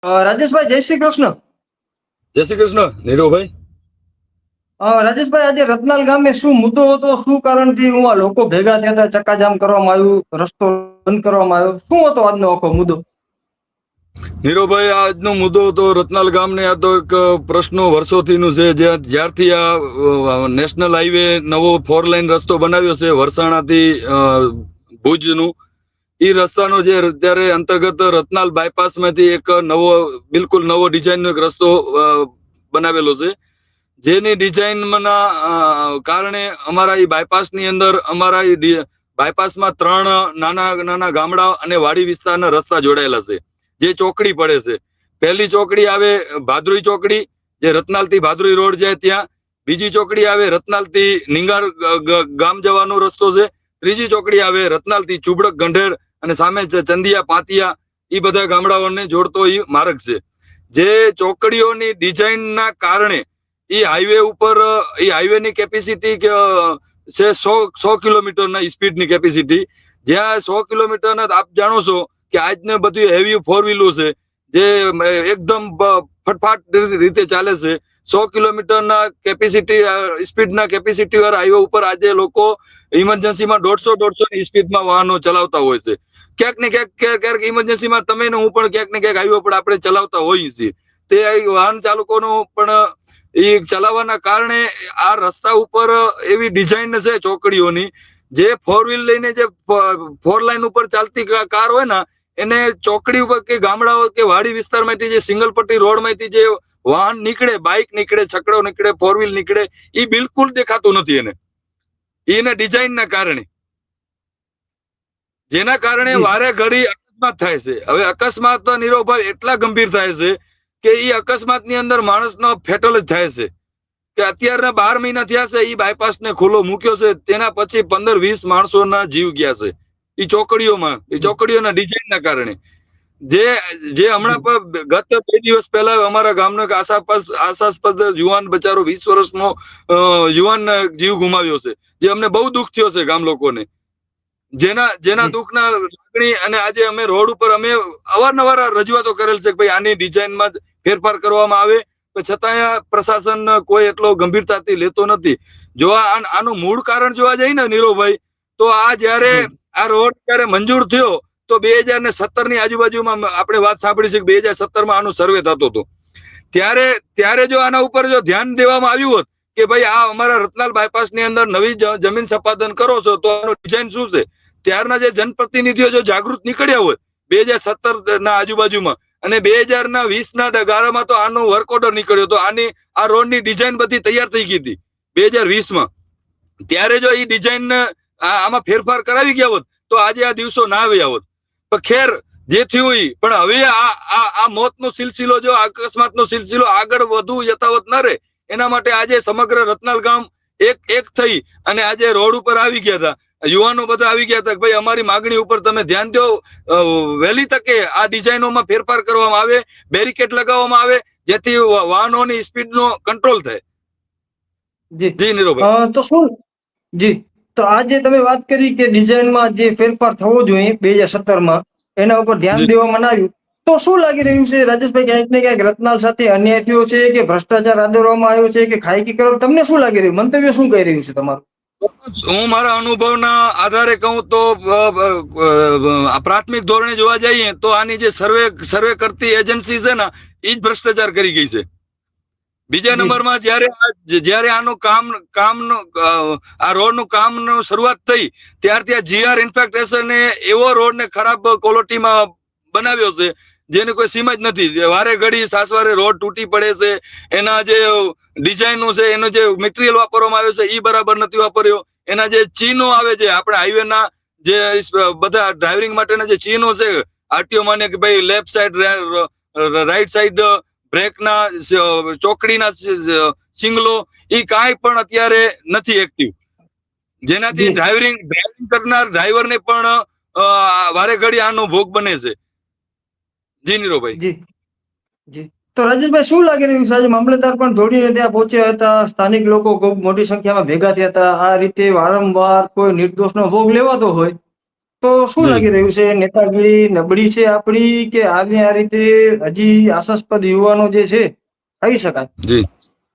રાજેશભાઈ, જય શ્રી કૃષ્ણ. જય શ્રી કૃષ્ણ નીરુભાઈ. રાજેશભાઈ, આજે રતનાલ ગામે શું મુદ્દો હતો? શું કારણથી લોકો ભેગા થયા હતા? ચક્કાજામ કરવામાં આવ્યું, રસ્તો બંધ કરવામાં આવ્યો, શું હતો આજનો આખો મુદ્દો? નીરુભાઈ, આજનો મુદ્દો તો રતનાલ ગામને આ તો એક પ્રશ્નો વર્ષોથીનું છે. જ્યારથી આ નેશનલ હાઈવે નવો 4 લાઈન રસ્તો બનાવ્યો છે વરસાણાથી ભુજનું, એ રસ્તાનો જે અત્યારે અંતર્ગત રતનાલ બાયપાસ માંથી એક બિલકુલ નવો ડિઝાઇનનો એક રસ્તો બનાવેલો છે. જેની ડિઝાઇનના કારણે અમારા એ બાયપાસની અંદર બાયપાસમાં 3 નાના નાના ગામડા અને વાડી વિસ્તારના રસ્તા જોડાયેલા છે. જે ચોકડી પડે છે, પહેલી ચોકડી આવે ભાદરોઈ ચોકડી, જે રતનાલ થી ભાદરોઈ રોડ જાય ત્યાં. બીજી ચોકડી આવે રતનાલ થી નિંગાર ગામ જવાનો રસ્તો છે. ત્રીજી ચોકડી આવે રતનાલ થી ચુબડક ગંઢેડ અને સામે ચંદિયા પાતિયા, એ બધા ગામડાઓને જોડતો એ માર્ગ છે. જે ચોકડીઓની ડિઝાઇનના કારણે એ હાઈવે ની કેપેસિટી છે 100 કિલોમીટરના સ્પીડની કેપેસિટી, જ્યાં 100 કિલોમીટરના આપ જાણો છો કે આજને બધું હેવી 4 વ્હીલો છે જે એકદમ ફટફાટ રીતે ચાલે છે. 100 કિલોમીટરના સ્પીડના કેપેસિટી વાળા હાઈવે ઉપર આજે લોકો ઇમરજન્સીમાં 150 ની સ્પીડમાં વાહનો ચલાવતા હોય છે. ક્યાંક ને ક્યાંક ઇમરજન્સીમાં તમે ને હું પણ ક્યાંક ને ક્યાંક હાઈવે પર આપણે ચલાવતા હોઈએ છીએ. તે વાહન ચાલકોનો પણ એ ચલાવવાના કારણે આ રસ્તા ઉપર એવી ડિઝાઇન છે ચોકડીઓની, જે 4 વ્હીલ લઈને જે 4 લાઈન ઉપર ચાલતી કાર હોય ને, એને ચોકડી ઉપર કે ગામડાઓ કે વાડી વિસ્તારમાંથી જે સિંગલ પટ્ટી રોડ માંથી જે વાહન નીકળે, બાઇક નીકળે, છકડો નીકળે, 4 વ્હીલ નીકળે, એ બિલકુલ દેખાતું નથી એને ડિઝાઇન ના કારણે, જેના કારણે વારે ઘડી અકસ્માત થાય છે. હવે અકસ્માત નીરવભાઈ એટલા ગંભીર થાય છે કે એ અકસ્માત ની અંદર માણસનો ફેટલ જ થાય છે. કે અત્યારના 12 મહિના થયા છે એ બાયપાસ ને ખુલ્લો મૂક્યો છે, તેના પછી 15-20 માણસોના જીવ ગયા છે એ ચોકડીઓના ડિઝાઇન ના કારણે. જે હમણાં ગત 2 દિવસ પહેલા અમારા ગામનો એક આશાસ્પદ યુવાન બચારો 20 વર્ષનો યુવાન જીવ ગુમાવ્યો છે, જે અમને બહુ દુઃખ થયો છે ગામ લોકોને. જેના દુઃખના લાગણી અને આજે અમે રોડ ઉપર અમે અવારનવાર રજૂઆતો કરેલ છે કે ભાઈ આની ડિઝાઇનમાં ફેરફાર કરવામાં આવે, છતાં પ્રશાસન કોઈ એટલો ગંભીરતાથી લેતો નથી. જો આનું મૂળ કારણ જોવા જઈએ ને નીરવભાઈ, તો જયારે આ રોડ જયારે મંજૂર થયો તો 2017 ની આજુબાજુમાં આપણે વાત સાંભળી છે કે 2017માં આનો સર્વે થતો હતો. ત્યારે જો આના ઉપર જો ધ્યાન દેવામાં આવ્યું હોત કે ભાઈ આ અમારા રતનાલ બાયપાસ ની અંદર નવી જમીન સંપાદન કરો છો તો આનો ડિઝાઇન શું છે, ત્યારના જે જનપ્રતિનિધિઓ જો જાગૃત નીકળ્યા હોય 2017 ના આજુબાજુમાં અને 2020 ના ગાળામાં, તો આનો વર્ક ઓર્ડર નીકળ્યો તો આ રોડની ડિઝાઇન બધી તૈયાર થઈ ગઈ હતી 2020માં. ત્યારે જો એ ડિઝાઇન આમાં ફેરફાર કરાવી ગયા હોત તો આજે આ દિવસો ના આવ્યા હોત. પણ ખેર, જે થયું હોય. પણ હવે આ મોતનો સિલસિલો, જો અકસ્માતનો સિલસિલો આગળ વધુ યથાવત ન રહે, એના માટે આજે સમગ્ર રતનાલ ગામ એક થઈ અને આજે રોડ ઉપર આવી ગયા હતા. યુવાનો બધા આવી ગયા હતા કે ભાઈ અમારી માગણી ઉપર તમે ધ્યાન દો, વહેલી તકે આ ડિઝાઇનોમાં ફેરફાર કરવામાં આવે, બેરિકેડ લગાવવામાં આવે, જેથી વાહનોની સ્પીડનો કંટ્રોલ થાય. જી નીરવભાઈ. તો આજે તમે વાત કરી કે ડિઝાઇનમાં જે ફેરફાર થવો જોઈએ 2017માં, એના ઉપર ધ્યાન દેવામાં આવ્યું, તો શું લાગી રહ્યું છે રાજેશભાઈ, ક્યાંક ને ક્યાંક રતનાલ સાથે અન્યાય થયો છે કે ભ્રષ્ટાચાર આદરવામાં આવ્યો છે કે ખાયકી કરવા? તમને શું લાગી રહ્યું? મંતવ્ય શું કહી રહ્યું છે તમારું? હું મારા અનુભવના આધારે કહું તો પ્રાથમિક ધોરણે જોવા જઈએ તો આની જે સર્વે કરતી એજન્સી છે ને, એ જ ભ્રષ્ટાચાર કરી ગઈ છે. બીજા નંબરમાં જયારે આનું આ રોડનું કામનું શરૂઆત થઈ ત્યારથી આ GR ઇન્ફ્રાસ્ટ્રક્ચરને એવો રોડને ખરાબ ક્વોલિટીમાં બનાવ્યો છે જેની કોઈ સીમ જ નથી. વારે ઘડી સાસવારે રોડ તૂટી પડે છે. એના જે ડિઝાઇનો છે, એનો જે મટીરિયલ વાપરવામાં આવ્યો છે એ બરાબર નથી વાપર્યો. એના જે ચિહ્નો આવે છે, આપણે હાઈવેના જે બધા ડ્રાઇવિંગ માટેના જે ચિહ્નો છે આરટીઓ માને કે ભાઈ લેફ્ટ સાઈડ, રાઈટ સાઈડ બ્રેકના, ચોકડીના સિંગલો, એ કાંઈ પણ અત્યારે નથી એક્ટિવ, જેનાથી ડ્રાઇવિંગ કરનાર ડ્રાઈવરને પણ વારે ઘડી આનો ભોગ બને છે. જી નીરવભાઈ. જી. તો રાજેશભાઈ, શું લાગી રહ્યું છે? આજે મામલતદાર પણ દોડીને ત્યાં પહોંચ્યા હતા, સ્થાનિક લોકો ખૂબ મોટી સંખ્યામાં ભેગા થયા હતા. આ રીતે વારંવાર કોઈ નિર્દોષનો ભોગ લેવાતો હોય તો શું જી લાગી રહ્યું છે, નેતાગીરી નબળી છે આપણી, કે આ રીતે હજી આશાસ્પદ યુવાનો જે છે કહી શકાય? જી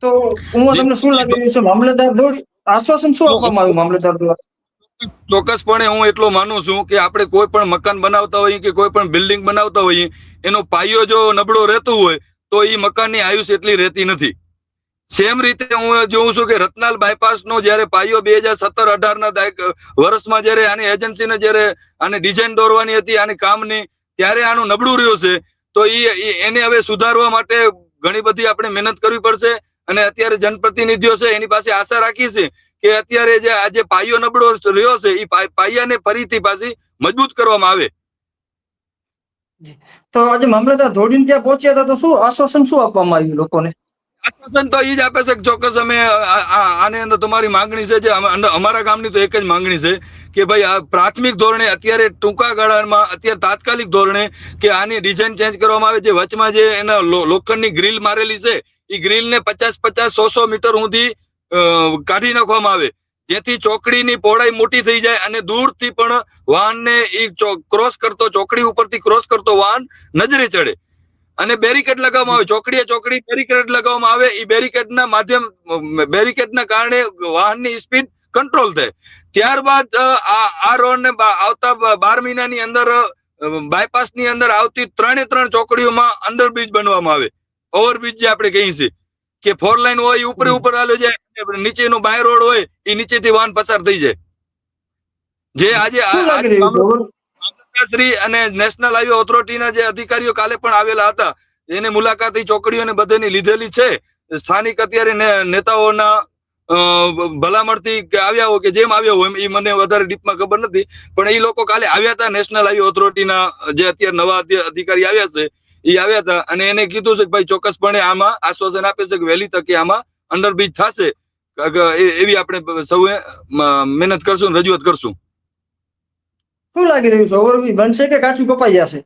તો હું જી તમને શું લાગી રહ્યું છે, મામલતદાર દોડી આશ્વાસન શું આપવામાં આવ્યું મામલતદાર દ્વારા? ચોક્કસપણે હું એટલો માનું છું કે આપણે કોઈ પણ મકાન બનાવતા હોઈએ કે કોઈ પણ બિલ્ડિંગ બનાવતા હોઈએ, એનો પાયો જો નબળો રહેતો હોય તો એ મકાનની આયુષ એટલી રહેતી નથી. સેમ રીતે હું જોઉં છું કે રતનાલ બાયપાસ નો જયારે પાયો 2017-18 ના વર્ષમાં જયારે આની એજન્સીને જયારે આની ડિઝાઇન દોરવાની હતી આની કામની, ત્યારે આનું નબળું રહ્યું છે. તો એને હવે સુધારવા માટે ઘણી બધી આપણે મહેનત કરવી પડશે. અને અત્યારે જનપ્રતિનિધિઓ છે એની પાસે આશા રાખી છે કે અત્યારે જે આજે પાયો નબળો રહ્યો છે એ પાયાને ફરીથી પાછી મજબૂત કરવામાં આવે. તો આજે મામલતદાર ધોડીને ત્યાં પહોંચ્યા હતા, તો શું આશ્વાસન શું આપવામાં આવ્યું લોકોને? આશ્વાસન તો એ જ આપે છે કે ચોક્કસ અમે આની અંદર તમારી માંગણી છે, જે અમારા ગામની તો એક જ માંગણી છે કે ભાઈ આ પ્રાથમિક ધોરણે અત્યારે ટૂંકા ગાળામાં અત્યારે તાત્કાલિક ધોરણે કે આની ડિઝાઇન ચેન્જ કરવામાં આવે. જે વચમાં જે એના લોખંડની ગ્રીલ મારેલી છે એ ગ્રીલને 50-100 મીટર સુધી કાઢી નાખવામાં આવે, જેથી ચોકડીની પહોળાઈ મોટી થઈ જાય અને દૂરથી પણ વાહનને એ ક્રોસ કરતો, ચોકડી ઉપરથી ક્રોસ કરતો વાહન નજરે ચડે. અને બેરિકેડ લગાવવામાં આવે, ચોકડી બેરિકેડ લગાવવામાં આવે. એ બેરિકેડના કારણે વાહનની સ્પીડ કંટ્રોલ થાય. ત્યારબાદ આ રોડ ને આવતા 12 મહિનાની અંદર બાયપાસ ની અંદર આવતી 3 ચોકડીઓમાં અંડરબ્રિજ બનવામાં આવે. ઓવરબ્રિજ જે આપણે કહીએ છીએ કે 4 લાઈન હોય ઉપર હાલે જાય, નીચેનો બાય રોડ હોય એ નીચેથી વાહન પસાર થઈ જાય. જે આજે શ્રી અને નેશનલ હાઈવે ઓથોરિટીના જે અધિકારીઓ કાલે પણ આવેલા હતા, એને મુલાકાતી ચોકડીઓને બધાની લીધેલી છે. સ્થાનિક અત્યારે નેતાઓના ભલામણથી આવ્યા હોય કે જેમ આવ્યા હોય એ મને વધારે ડીપમાં ખબર નથી, પણ એ લોકો કાલે આવ્યા હતા. નેશનલ હાઈવે ઓથોરિટીના જે અત્યારે નવા અધિકારી આવ્યા છે એ આવ્યા હતા અને એને કીધું છે કે ભાઈ ચોક્કસપણે આમાં આશ્વાસન આપે છે કે વહેલી તકે આમાં અંડરબ્રિજ થશે. એવી આપણે સૌએ મહેનત કરશું, રજૂઆત કરશું. શું લાગી રહ્યું છે, ઓવરબ્રિજ બનશે કે કાચું કપાઈ જશે?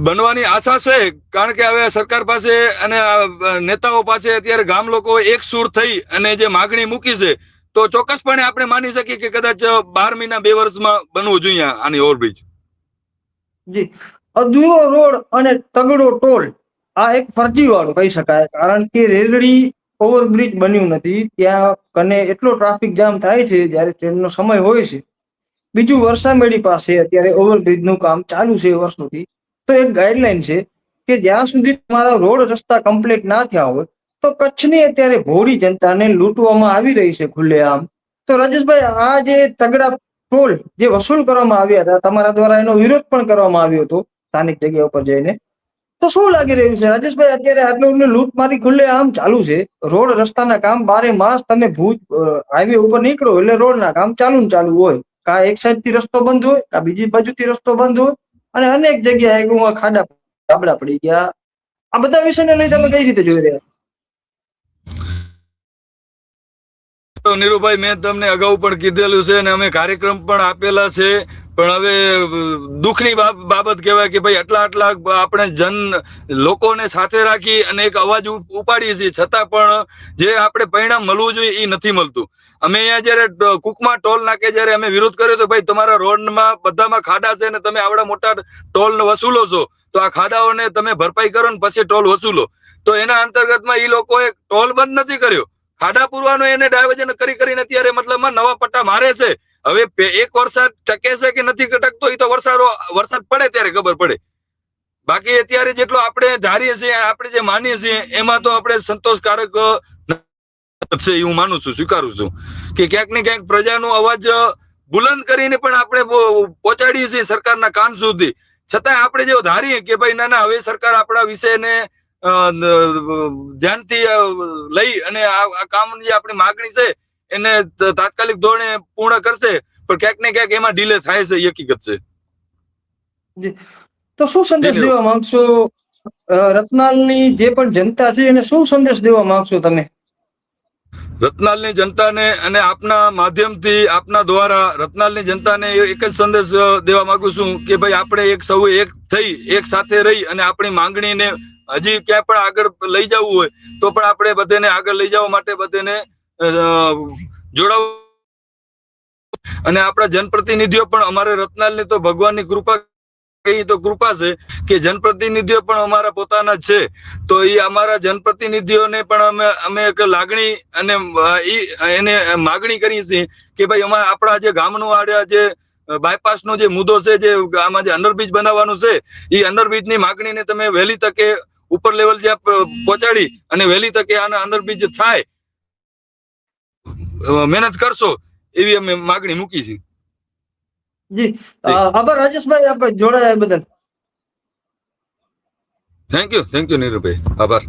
બનવાની આશા છે, કારણ કે હવે સરકાર પાસે અને નેતાઓ પાસે અત્યારે ગામ લોકો એક સુર થઈ અને જે માગણી મૂકી છે, તો ચોક્કસપણે આપણે માની શકીએ કે કદાચ 12 મહિના 2 વર્ષમાં બનવું જોઈએ આની ઓવરબ્રિજ. જી, અધૂરો રોડ અને તગડો ટોલ આ એક ફરજીવાળું કહી શકાય, કારણ કે રેલડી ઓવરબ્રિજ બન્યું નથી. ત્યાં કને એટલો ટ્રાફિક જામ થાય છે જ્યારે ટ્રેનનો સમય હોય છે. બીજું, વરસામેડી પાસે અત્યારે ઓવરબ્રિજનું કામ ચાલુ છે વર્ષોથી. તો એક ગાઈડલાઈન છે કે જ્યાં સુધી તમારા રોડ રસ્તા કમ્પ્લીટ ના થયા હોય તો કચ્છની અત્યારે ભોળી જનતાને લૂંટવામાં આવી રહી છે ખુલ્લેઆમ. તો રાજેશભાઈ, આ જે તગડા ટોલ જે વસૂલ કરવામાં આવ્યા હતા, તમારા દ્વારા એનો વિરોધ પણ કરવામાં આવ્યો હતો સ્થાનિક જગ્યા ઉપર જઈને, તો શું લાગી રહ્યું છે રાજેશભાઈ, અત્યારે આટલું લૂંટ મારી ખુલ્લેઆમ ચાલુ છે, રોડ રસ્તાના કામ 12 માસ, તમે ભુજ હાઈવે ઉપર નીકળો એટલે રોડના કામ ચાલુ હોય, કા એક સાઈડ થી રસ્તો બંધ હોય, કા બીજી બાજુથી રસ્તો બંધ હોય, અને અનેક જગ્યાએ ખાડા ગાબડા પડી ગયા. આ બધા વિષયને લઈ તમે કઈ રીતે જોઈ રહ્યા? નીરુભાઈ, મેં તમને અગાઉ પણ કીધેલું છે અને અમે કાર્યક્રમ પણ આપેલા છે, પણ હવે દુઃખની બાબત કહેવાય કે ભાઈ આટલા આપણે લોકોને સાથે રાખી અને એક અવાજ ઉપાડીએ છીએ, છતાં પણ જે આપણે પરિણામ મળવું જોઈએ એ નથી મળતું. અમે અહીંયા જયારે કુકમા ટોલ નાકે જયારે અમે વિરોધ કર્યો તો ભાઈ તમારા રોડમાં બધામાં ખાડા છે ને તમે આવડા મોટા ટોલ વસૂલો છો, તો આ ખાડાઓને તમે ભરપાઈ કરો ને પછી ટોલ વસૂલો. તો એના અંતર્ગતમાં એ લોકોએ ટોલ બંધ નથી કર્યો, ખાડા પૂરવાનો એને ડાયવર્ઝન કરીને અત્યારે મતલબમાં નવા પટ્ટા મારે છે. હવે એક વરસાદ ટકે છે કે નથી ટકતો એ તો વરસાદ પડે ત્યારે ખબર પડે. બાકી અત્યારે જેટલો આપણે ધારીએ છીએ, આપણે જે માનીએ છીએ એમાં તો આપણે સંતોષકારક છે હું માનું છું, સ્વીકારું છું કે ક્યાંક ને ક્યાંક પ્રજાનો અવાજ બુલંદ કરીને પણ આપણે પહોંચાડીએ છીએ સરકારના કાન સુધી, છતાં આપણે જો ધારીએ કે ભાઈ ના હવે સરકાર આપણા વિષયને ધ્યાનથી લઈ અને આ કામની આપણી માગણી છે એને તાત્કાલિક ધોરણે પૂર્ણ કરશે, પણ ક્યાંક ને ક્યાંક એમાં ડીલે થાય છે, એ હકીકત છે. તો શું સંદેશ દેવા માંગશો રતનાલની જે પણ જનતા છે એને શું સંદેશ દેવા માંગશો તમે? રતનાલની જનતાને અને આપના માધ્યમથી, આપના દ્વારા રતનાલની જનતાને એક જ સંદેશ દેવા માંગુ છું કે ભાઈ આપણે સૌ એક થઈ, એક સાથે રહી અને આપણી માંગણીને હજી ક્યાં પણ આગળ લઈ જવું હોય તો પણ આપણે બધાને આગળ લઈ જવા માટે બધાને જોડાવું અને આપણા જનપ્રતિનિધિઓ પણ અમારે રત્નાલની તો ભગવાનની કૃપા કઈ તો કૃપા છે કે જનપ્રતિનિધિઓ પણ અમારા પોતાના જ છે. તો એ અમારા જનપ્રતિનિધિઓને પણ અમે એક લાગણી અને એને માગણી કરીએ છીએ કે ભાઈ અમારે આપણા જે ગામનું જે બાયપાસ નો જે મુદ્દો છે, જે આમાં જે અંડરબ્રિજ બનાવવાનું છે, એ અંડરબ્રિજ ની માગણીને તમે વહેલી તકે ઉપર લેવલ જ્યાં પહોંચાડી અને વહેલી તકે આના અંડરબ્રિજ થાય મહેનત કરશો એવી અમે માગણી મૂકી છે. જી આભાર રાજેશભાઈ, આપણે જોડાયા બદલ. થેન્ક યુ નીરવભાઈ, આભાર.